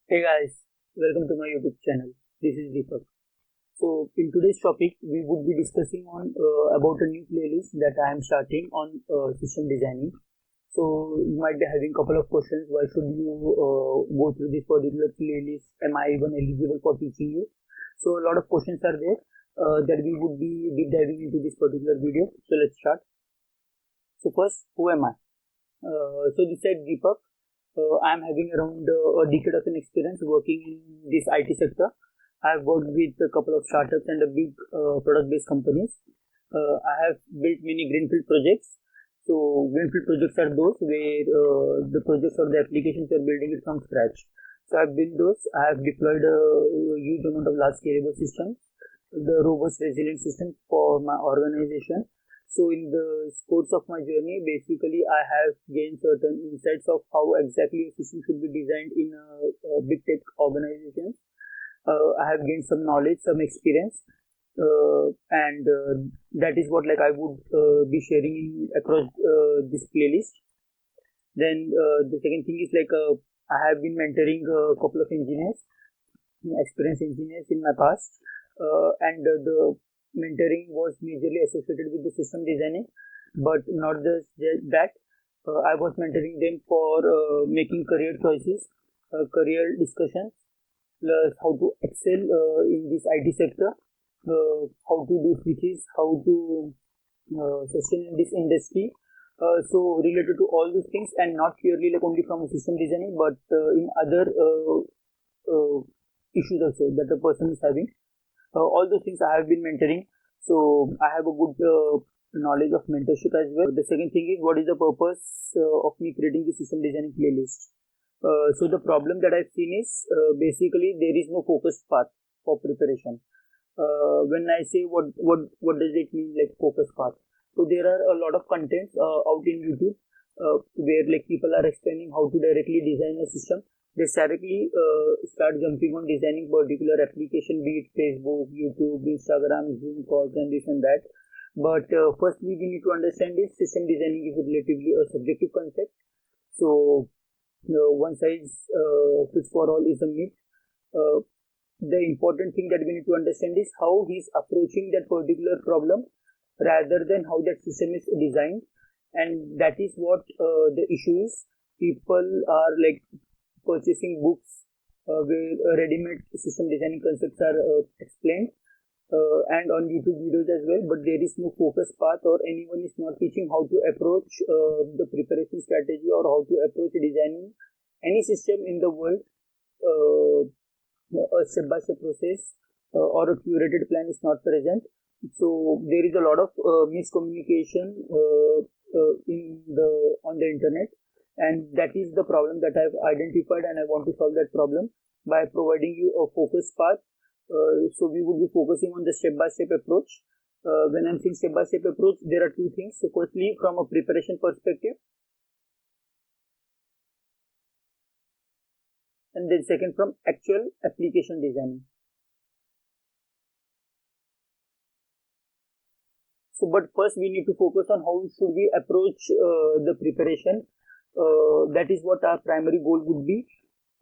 Hey guys, welcome to my YouTube channel. This is Deepak. So in today's topic, we would be discussing on about a new playlist that I am starting on system designing. So you might be having a couple of questions. Why should you go through this particular playlist? Am I even eligible for teaching you? So a lot of questions are there that we would be deep diving into this particular video. So let's start. So first, who am I? So this is Deepak. I am having around a decade of an experience working in this IT sector. I have worked with a couple of startups and a big product-based companies. I have built many greenfield projects. So greenfield projects are those where the projects or the applications are building it from scratch. So I've built those. I have deployed a huge amount of large scalable systems, the robust resilient systems for my organization. So in the course of my journey, basically I have gained certain insights of how exactly a system should be designed in a big tech organizations. I have gained some knowledge, some experience, and that is what like I would be sharing across this playlist. Then the second thing is I have been mentoring a couple of engineers, experienced engineers in my past, and the mentoring was majorly associated with the system designing, but not just that. I was mentoring them for making career choices, career discussions, plus how to excel in this IT sector, how to do switches, how to sustain in this industry. So related to all these things, and not purely like only from system designing, but in other issues also that the person is having. All those things I have been mentoring, so I have a good knowledge of mentorship as well. The second thing is, what is the purpose of me creating the system designing playlist? So the problem that I've seen is basically there is no focused path for preparation. When I say what does it mean, like focused path? So there are a lot of contents out in YouTube where like people are explaining how to directly design a system. They directly start jumping on designing particular application, be it Facebook, YouTube, Instagram, Zoom calls, and this and that. But firstly, we need to understand is system designing is relatively a subjective concept. So one size fits for all is a myth. Uh, the important thing that we need to understand is how he's approaching that particular problem rather than how that system is designed, and that is what the issue is. People are like purchasing books where ready-made system designing concepts are explained, and on YouTube videos as well, but there is no focus path, or anyone is not teaching how to approach the preparation strategy or how to approach designing any system in the world. A step-by-step process or a curated plan is not present. So there is a lot of miscommunication in the on the internet, and that is the problem that I've identified, and I want to solve that problem by providing you a focus path. So we would be focusing on the step-by-step approach. When I'm saying step-by-step approach, there are two things. So firstly, from a preparation perspective, and then second from actual application designing. So, but first we need to focus on how should we approach the preparation. That is what our primary goal would be.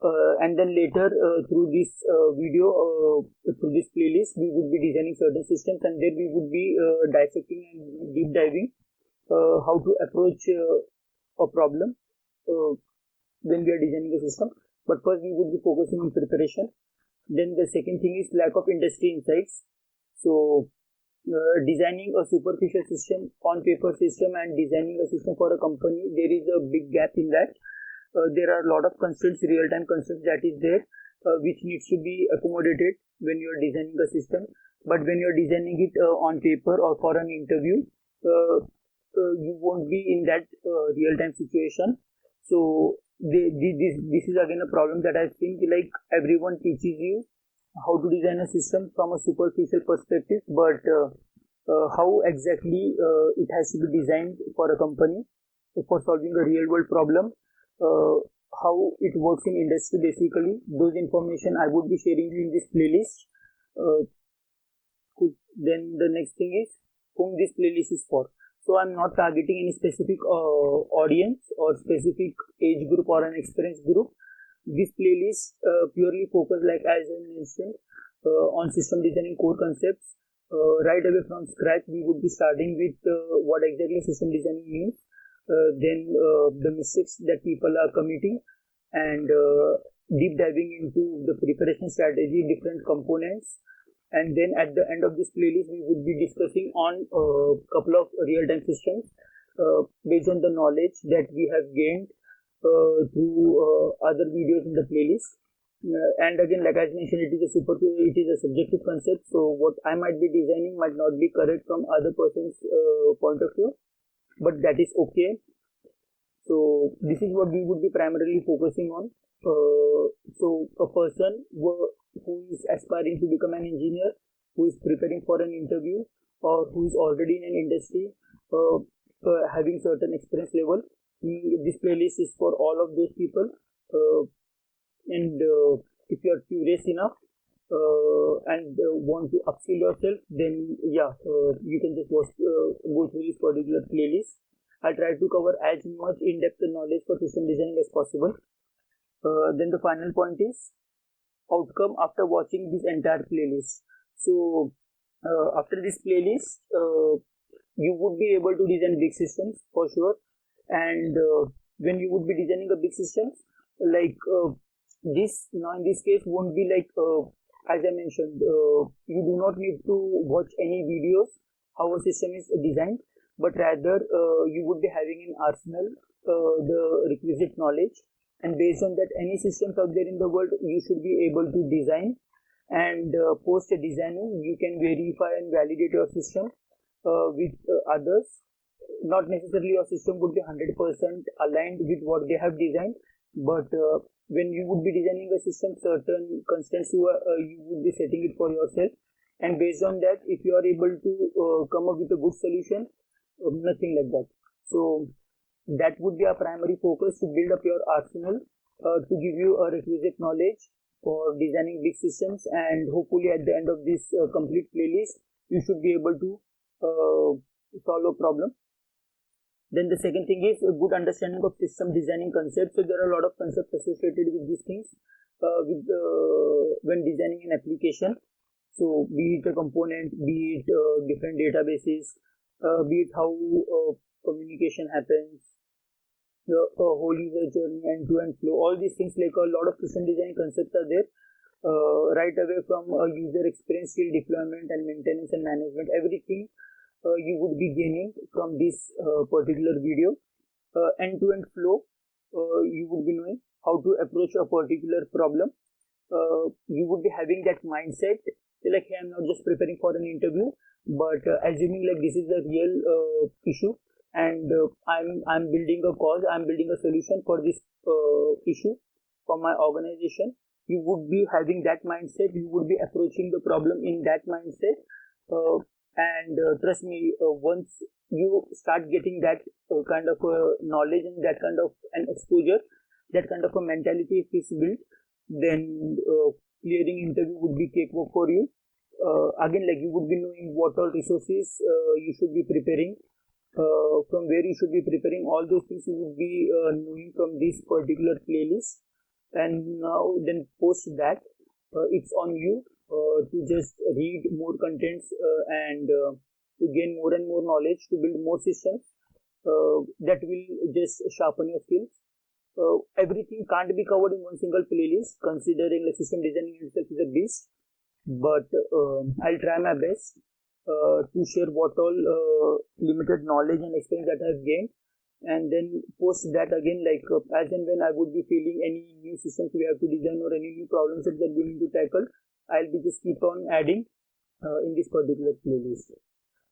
And then later through this video, through this playlist, we would be designing certain systems, and then we would be dissecting and deep diving how to approach a problem when we are designing a system. But first we would be focusing on preparation. Then the second thing is lack of industry insights. So designing a superficial system on paper system and designing a system for a company, there is a big gap in that. There are a lot of constraints, real-time constraints that is there, which needs to be accommodated when you are designing a system. But when you are designing it on paper or for an interview, you won't be in that real-time situation. So this is again a problem that I think like everyone teaches you how to design a system from a superficial perspective, but how exactly it has to be designed for a company for solving a real world problem, how it works in industry, basically those information I would be sharing in this playlist. uh, then the next thing is whom this playlist is for. So I'm not targeting any specific audience or specific age group or an experience group. this playlist purely focus, like as I mentioned, on system designing core concepts. Right away from scratch, we would be starting with what exactly system designing means, then the mistakes that people are committing, and deep diving into the preparation strategy, different components, and then at the end of this playlist, we would be discussing on a couple of real-time systems based on the knowledge that we have gained through other videos in the playlist. And again, like I mentioned, it is a subjective concept. So what I might be designing might not be correct from other person's point of view, but that is okay. So this is what we would be primarily focusing on. So a person who is aspiring to become an engineer, who is preparing for an interview, or who is already in an industry, having certain experience level, this playlist is for all of those people. And if you are curious enough and want to upskill yourself, then you can just go through this particular playlist. I try to cover as much in-depth knowledge for system designing as possible. Then the final point is outcome after watching this entire playlist. So after this playlist, you would be able to design big systems for sure. And when you would be designing a big system, like this, now in this case, won't be like as I mentioned, you do not need to watch any videos how a system is designed, but rather you would be having an arsenal, the requisite knowledge, and based on that, any systems out there in the world, you should be able to design, and post designing, you can verify and validate your system with others. Not necessarily your system would be 100% aligned with what they have designed, but when you would be designing a system, certain constraints you would be setting it for yourself, and based on that, if you are able to come up with a good solution, nothing like that. So that would be our primary focus, to build up your arsenal, to give you a requisite knowledge for designing big systems, and hopefully at the end of this complete playlist, you should be able to solve a problem. Then the second thing is a good understanding of system designing concepts. So there are a lot of concepts associated with these things when designing an application. So be it a component, be it different databases, be it how communication happens, the whole user journey, end-to-end flow, all these things, like a lot of system design concepts are there. Right away from user experience till deployment and maintenance and management, everything you would be gaining from this particular video. End-to-end flow, you would be knowing how to approach a particular problem. You would be having that mindset, like, hey, I'm not just preparing for an interview, but assuming like this is a real issue, and I'm building a cause, I'm building a solution for this issue for my organization. You would be having that mindset, you would be approaching the problem in that mindset, and trust me, once you start getting that kind of knowledge and that kind of an exposure, that kind of a mentality is built, then clearing interview would be cakewalk for you. Again, like, you would be knowing what all resources you should be preparing, from where you should be preparing, all those things you would be knowing from this particular playlist. And now then post that, it's on you to just read more contents and to gain more and more knowledge, to build more systems that will just sharpen your skills. Everything can't be covered in one single playlist, considering the system designing itself is a beast, but I'll try my best to share what all limited knowledge and experience that I've gained, and then post that again, like as and when I would be feeling any new systems we have to design or any new problems that we need to tackle, I'll be just keep on adding in this particular playlist.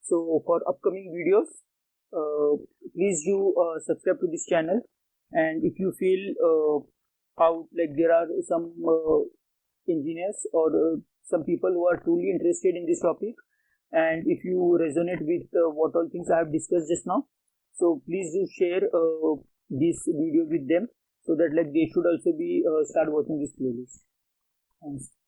So for upcoming videos, please do subscribe to this channel, and if you feel out like there are some engineers or some people who are truly interested in this topic, and if you resonate with what all things I have discussed just now, so please do share this video with them, so that like they should also be start watching this playlist. Thanks.